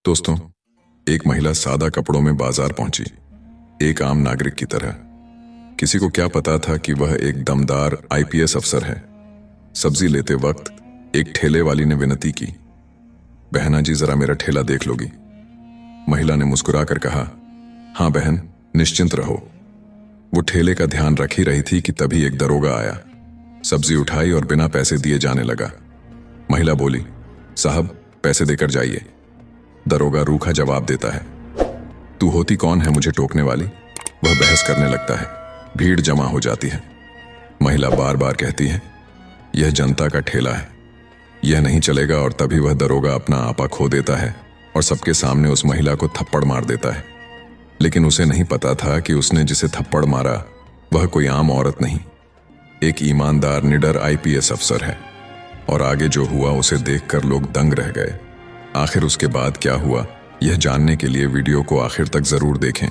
दोस्तों, एक महिला सादा कपड़ों में बाजार पहुंची, एक आम नागरिक की तरह। किसी को क्या पता था कि वह एक दमदार आईपीएस अफसर है। सब्जी लेते वक्त एक ठेले वाली ने विनती की, बहना जी जरा मेरा ठेला देख लोगी? महिला ने मुस्कुराकर कहा, हाँ बहन, निश्चिंत रहो। वो ठेले का ध्यान रख ही रही थी कि तभी एक दरोगा आया, सब्जी उठाई और बिना पैसे दिए जाने लगा। महिला बोली, साहब पैसे देकर जाइए। दरोगा रूखा जवाब देता है, तू होती कौन है मुझे टोकने वाली? वह बहस करने लगता है। भीड़ जमा हो जाती है। महिला बार बार कहती है, यह जनता का ठेला है, यह नहीं चलेगा। और तभी वह दरोगा अपना आपा खो देता है और सबके सामने उस महिला को थप्पड़ मार देता है। लेकिन उसे नहीं पता था कि उसने जिसे थप्पड़ मारा वह कोई आम औरत नहीं, एक ईमानदार निडर आईपीएस अफसर है। और आगे जो हुआ उसे देखकर लोग दंग रह गए। आखिर उसके बाद क्या हुआ, यह जानने के लिए वीडियो को आखिर तक जरूर देखें।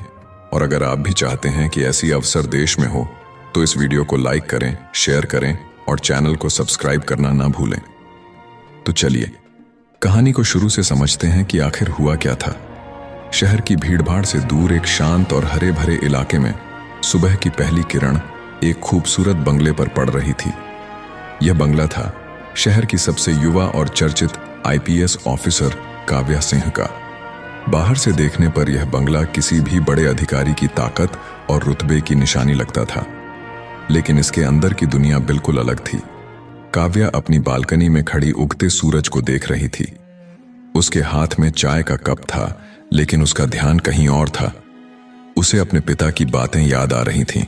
और अगर आप भी चाहते हैं कि ऐसी अवसर देश में हो तो इस वीडियो को लाइक करें, शेयर करें और चैनल को सब्सक्राइब करना ना भूलें। तो चलिए कहानी को शुरू से समझते हैं कि आखिर हुआ क्या था। शहर की भीड़भाड़ से दूर एक शांत और हरे भरे इलाके में सुबह की पहली किरण एक खूबसूरत बंगले पर पड़ रही थी। यह बंगला था शहर की सबसे युवा और चर्चित आईपीएस ऑफिसर काव्या सिंह का। बाहर से देखने पर यह बंगला किसी भी बड़े अधिकारी की ताकत और रुतबे की निशानी लगता था, लेकिन इसके अंदर की दुनिया बिल्कुल अलग थी। काव्या अपनी बालकनी में खड़ी उगते सूरज को देख रही थी। उसके हाथ में चाय का कप था, लेकिन उसका ध्यान कहीं और था। उसे अपने पिता की बातें याद आ रही थीं।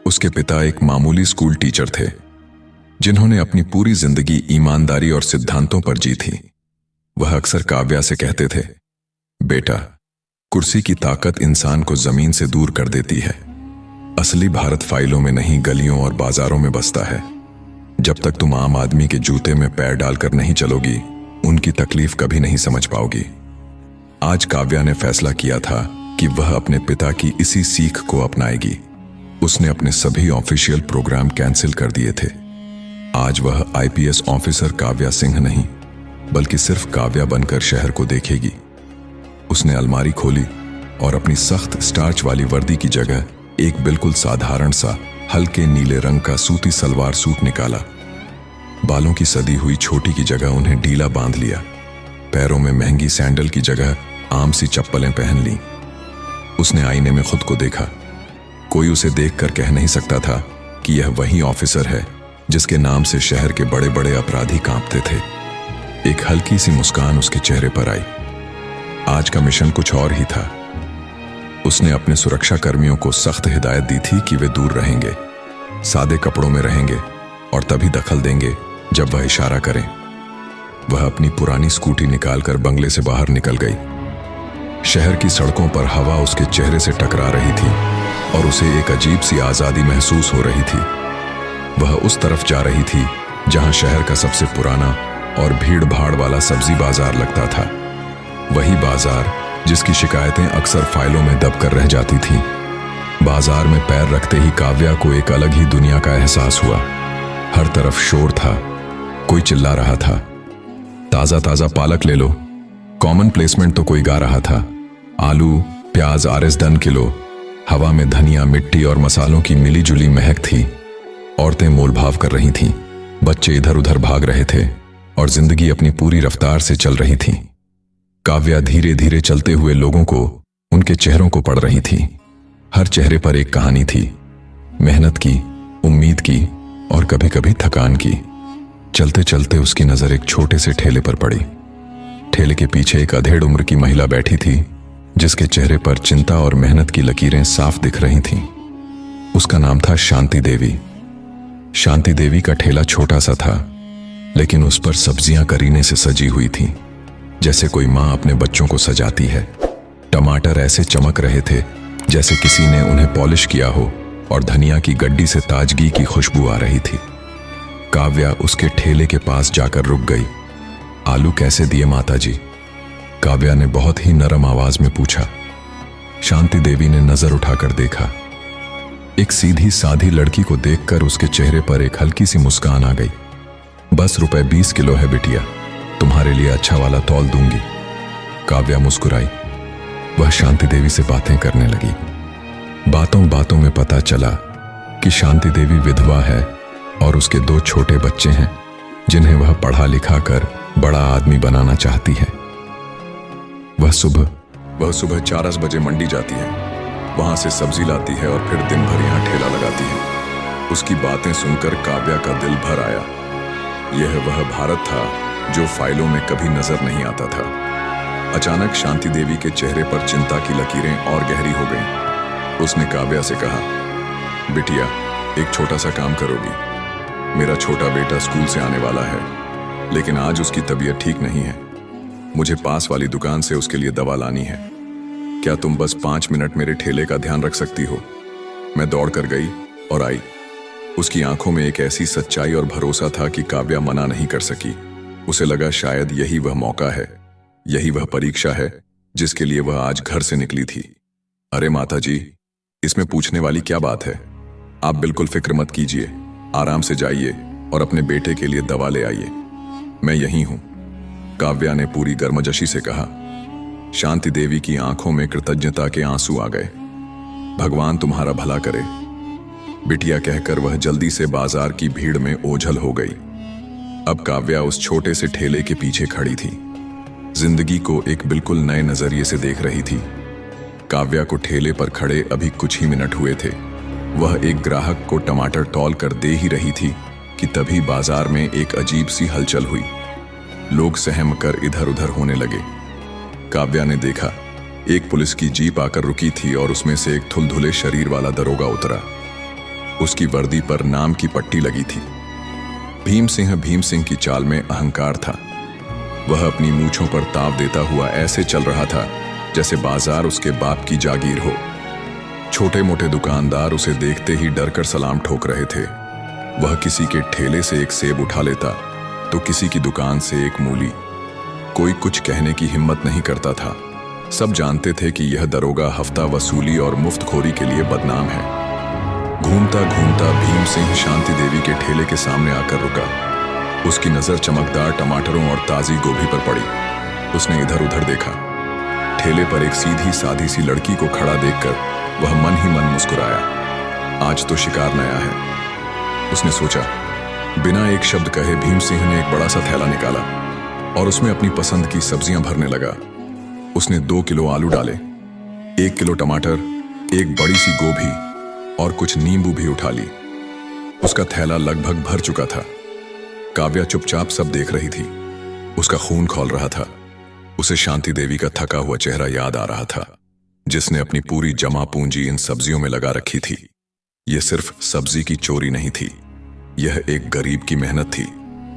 उसके पिता एक मामूली स्कूल टीचर थे, जिन्होंने अपनी पूरी जिंदगी ईमानदारी और सिद्धांतों पर जी थी। वह अक्सर काव्या से कहते थे, बेटा, कुर्सी की ताकत इंसान को जमीन से दूर कर देती है। असली भारत फाइलों में नहीं, गलियों और बाजारों में बसता है। जब तक तुम आम आदमी के जूते में पैर डालकर नहीं चलोगी, उनकी तकलीफ कभी नहीं समझ पाओगी। आज काव्या ने फैसला किया था कि वह अपने पिता की इसी सीख को अपनाएगी। उसने अपने सभी ऑफिशियल प्रोग्राम कैंसिल कर दिए थे। आज वह आईपीएस ऑफिसर काव्या सिंह नहीं, बल्कि सिर्फ काव्या बनकर शहर को देखेगी। उसने अलमारी खोली और अपनी सख्त स्टार्च वाली वर्दी की जगह एक बिल्कुल साधारण सा हल्के नीले रंग का सूती सलवार सूट निकाला। बालों की सदी हुई छोटी की जगह उन्हें ढीला बांध लिया। पैरों में महंगी सैंडल की जगह आम सी चप्पलें पहन ली। उसने आईने में खुद को देखा। कोई उसे देखकर कह नहीं सकता था कि यह वही ऑफिसर है जिसके नाम से शहर के बड़े बड़े अपराधी कांपते थे। एक हल्की सी मुस्कान उसके चेहरे पर आई। आज का मिशन कुछ और ही था। उसने अपने सुरक्षा कर्मियों को सख्त हिदायत दी थी कि वे दूर रहेंगे, सादे कपड़ों में रहेंगे और तभी दखल देंगे जब वह इशारा करें। वह अपनी पुरानी स्कूटी निकालकर बंगले से बाहर निकल गई। शहर की सड़कों पर हवा उसके चेहरे से टकरा रही थी और उसे एक अजीब सी आजादी महसूस हो रही थी। वह उस तरफ जा रही थी जहां शहर का सबसे पुराना और भीड़ भाड़ वाला सब्जी बाजार लगता था। वही बाजार जिसकी शिकायतें अक्सर फाइलों में दबकर रह जाती थीं। बाजार में पैर रखते ही काव्या को एक अलग ही दुनिया का एहसास हुआ। हर तरफ शोर था, कोई चिल्ला रहा था, ताजा ताजा पालक ले लो। कॉमन प्लेसमेंट तो कोई गा रहा था, आलू प्याज RS किलो। हवा में धनिया, मिट्टी और मसालों की मिली जुली महक थी। औरतें मोलभाव कर रही थीं, बच्चे इधर उधर भाग रहे थे और जिंदगी अपनी पूरी रफ्तार से चल रही थी। काव्या धीरे धीरे चलते हुए लोगों को, उनके चेहरों को पढ़ रही थी। हर चेहरे पर एक कहानी थी, मेहनत की, उम्मीद की और कभी कभी थकान की। चलते चलते उसकी नजर एक छोटे से ठेले पर पड़ी। ठेले के पीछे एक अधेड़ उम्र की महिला बैठी थी, जिसके चेहरे पर चिंता और मेहनत की लकीरें साफ दिख रही थीं। उसका नाम था शांति देवी। शांति देवी का ठेला छोटा सा था, लेकिन उस पर सब्जियां करीने से सजी हुई थीं, जैसे कोई माँ अपने बच्चों को सजाती है। टमाटर ऐसे चमक रहे थे जैसे किसी ने उन्हें पॉलिश किया हो और धनिया की गड्डी से ताजगी की खुशबू आ रही थी। काव्या उसके ठेले के पास जाकर रुक गई। आलू कैसे दिए माताजी? काव्या ने बहुत ही नरम आवाज में पूछा। शांति देवी ने नजर उठाकर देखा। एक सीधी साधी लड़की को देखकर उसके चेहरे पर एक हल्की सी मुस्कान आ गई। बस ₹20 किलो है बिटिया, तुम्हारे लिए अच्छा वाला तौल दूंगी। काव्या मुस्कुराई। वह शांति देवी से बातें करने लगी। बातों बातों में पता चला कि शांति देवी विधवा है और उसके 2 छोटे बच्चे हैं जिन्हें वह पढ़ा लिखा कर बड़ा आदमी बनाना चाहती है। वह सुबह 4 बजे मंडी जाती है, वहां से सब्जी लाती है और फिर दिन भर यहाँ ठेला लगाती है। उसकी बातें सुनकर काव्या का दिल भर आया। यह वह भारत था जो फाइलों में कभी नजर नहीं आता था। अचानक शांति देवी के चेहरे पर चिंता की लकीरें और गहरी हो गईं। उसने काव्या से कहा, बिटिया, एक छोटा सा काम करोगी? मेरा छोटा बेटा स्कूल से आने वाला है, लेकिन आज उसकी तबीयत ठीक नहीं है। मुझे पास वाली दुकान से उसके लिए दवा लानी है। क्या तुम बस 5 मिनट मेरे ठेले का ध्यान रख सकती हो? मैं दौड़ कर गई और आई। उसकी आंखों में एक ऐसी सच्चाई और भरोसा था कि काव्या मना नहीं कर सकी। उसे लगा शायद यही वह मौका है, यही वह परीक्षा है जिसके लिए वह आज घर से निकली थी। अरे माता जी, इसमें पूछने वाली क्या बात है? आप बिल्कुल फिक्र मत कीजिए, आराम से जाइए और अपने बेटे के लिए दवा ले आइए। मैं यहीं हूं, काव्या ने पूरी गर्मजोशी से कहा। शांति देवी की आंखों में कृतज्ञता के आंसू आ गए। भगवान तुम्हारा भला करे, बिटिया कहकर वह जल्दी से बाजार की भीड़ में ओझल हो गई। अब काव्या उस छोटे से ठेले के पीछे खड़ी थी, जिंदगी को एक बिल्कुल नए नजरिए से देख रही थी। काव्या को ठेले पर खड़े अभी कुछ ही मिनट हुए थे। वह एक ग्राहक को टमाटर तौल कर दे ही रही थी कि तभी बाजार में एक अजीब सी हलचल हुई। लोग सहम कर इधर उधर होने लगे। काव्या ने देखा, एक पुलिस की जीप आकर रुकी थी और उसमें से एक थुलथुले शरीर वाला दरोगा उतरा। उसकी वर्दी पर नाम की पट्टी लगी थी। भीम सिंह की चाल में अहंकार था। वह अपनी मूंछों पर ताव देता हुआ ऐसे चल रहा था जैसे बाजार उसके बाप की जागीर हो। छोटे मोटे दुकानदार उसे देखते ही डरकर सलाम ठोक रहे थे। वह किसी के ठेले से एक सेब उठा लेता तो किसी की दुकान से एक मूली। कोई कुछ कहने की हिम्मत नहीं करता था। सब जानते थे कि यह दरोगा हफ्ता वसूली और मुफ्तखोरी के लिए बदनाम है। घूमता घूमता भीम सिंह शांति देवी के ठेले के सामने आकर रुका। उसकी नजर चमकदार टमाटरों और ताजी गोभी पर पड़ी। उसने इधर उधर देखा। ठेले पर एक सीधी सादी सी लड़की को खड़ा देखकर वह मन ही मन मुस्कुराया। आज तो शिकार नया है, उसने सोचा। बिना एक शब्द कहे भीम सिंह ने एक बड़ा सा थैला निकाला और उसमें अपनी पसंद की सब्जियां भरने लगा। उसने 2 किलो आलू डाले, 1 किलो टमाटर, एक बड़ी सी गोभी और कुछ नींबू भी उठा ली। उसका थैला लगभग भर चुका था। काव्या चुपचाप सब देख रही थी। उसका खून खौल रहा था। उसे शांति देवी का थका हुआ चेहरा याद आ रहा था, जिसने अपनी पूरी जमा पूंजी इन सब्जियों में लगा रखी थी। यह सिर्फ सब्जी की चोरी नहीं थी, यह एक गरीब की मेहनत थी,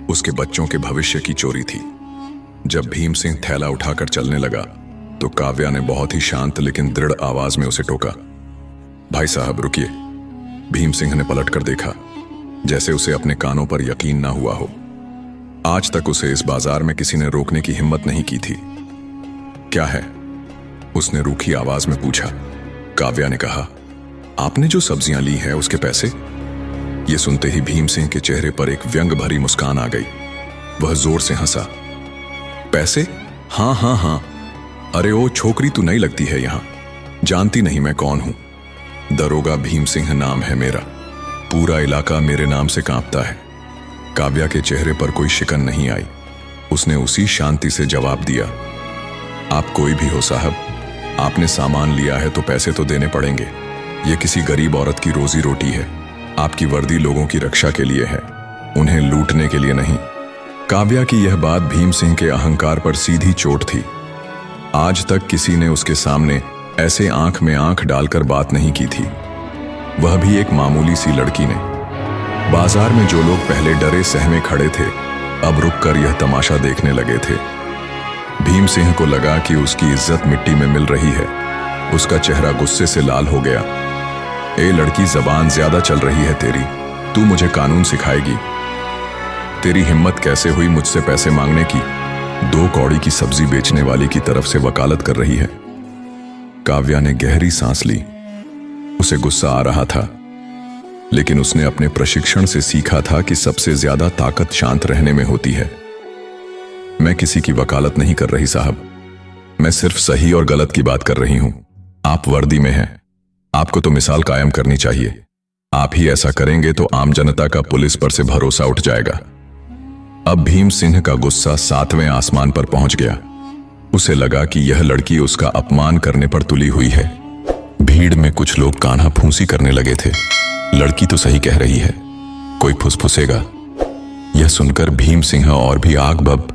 उसके बच्चों के भविष्य की चोरी थी। जब भीम सिंह थैला उठाकर चलने लगा तो काव्या ने बहुत ही शांत लेकिन दृढ़ आवाज में उसे टोका। भाई साहब रुकिए। भीम सिंह ने पलटकर देखा, जैसे उसे अपने कानों पर यकीन ना हुआ हो। आज तक उसे इस बाजार में किसी ने रोकने की हिम्मत नहीं की थी। क्या है? उसने रूखी आवाज में पूछा। काव्या ने कहा, आपने जो सब्जियां ली है उसके पैसे? यह सुनते ही भीम सिंह के चेहरे पर एक व्यंग भरी मुस्कान आ गई। वह जोर से हंसा। पैसे? हाँ हाँ हाँ, अरे ओ छोकरी तू नहीं लगती है यहां, जानती नहीं मैं कौन हूं। दरोगा भीम सिंह नाम है मेरा, पूरा इलाका मेरे नाम से कांपता है। काव्या के चेहरे पर कोई शिकन नहीं आई। उसने उसी शांति से जवाब दिया, आप कोई भी हो साहब, आपने सामान लिया है तो पैसे तो देने पड़ेंगे। यह किसी गरीब औरत की रोजी रोटी है। आपकी वर्दी लोगों की रक्षा के लिए है, उन्हें लूटने के लिए नहीं। काव्या की यह बात भीम सिंह के अहंकार पर सीधी चोट थी। आज तक किसी ने उसके सामने ऐसे आंख में आंख डालकर बात नहीं की थी, वह भी एक मामूली सी लड़की ने। बाजार में जो लोग पहले डरे सहमे खड़े थे, अब रुककर यह तमाशा देखने लगे थे। भीम सिंह को लगा कि उसकी इज्जत मिट्टी में मिल रही है। उसका चेहरा गुस्से से लाल हो गया। ए लड़की, जबान ज्यादा चल रही है तेरी, तू मुझे कानून सिखाएगी? तेरी हिम्मत कैसे हुई मुझसे पैसे मांगने की? 2 कौड़ी की सब्जी बेचने वाली की तरफ से वकालत कर रही है। काव्या ने गहरी सांस ली। उसे गुस्सा आ रहा था, लेकिन उसने अपने प्रशिक्षण से सीखा था कि सबसे ज्यादा ताकत शांत रहने में होती है। मैं किसी की वकालत नहीं कर रही साहब, मैं सिर्फ सही और गलत की बात कर रही हूं। आप वर्दी में हैं, आपको तो मिसाल कायम करनी चाहिए। आप ही ऐसा करेंगे तो आम जनता का पुलिस पर से भरोसा उठ जाएगा। अब भीम सिंह का गुस्सा 7वें आसमान पर पहुंच गया। उसे लगा कि यह लड़की उसका अपमान करने पर तुली हुई है। भीड़ में कुछ लोग कान्हा फूंसी करने लगे थे। लड़की तो सही कह रही है, कोई फुसफुसेगा। यह सुनकर भीम सिंह और भी आग बब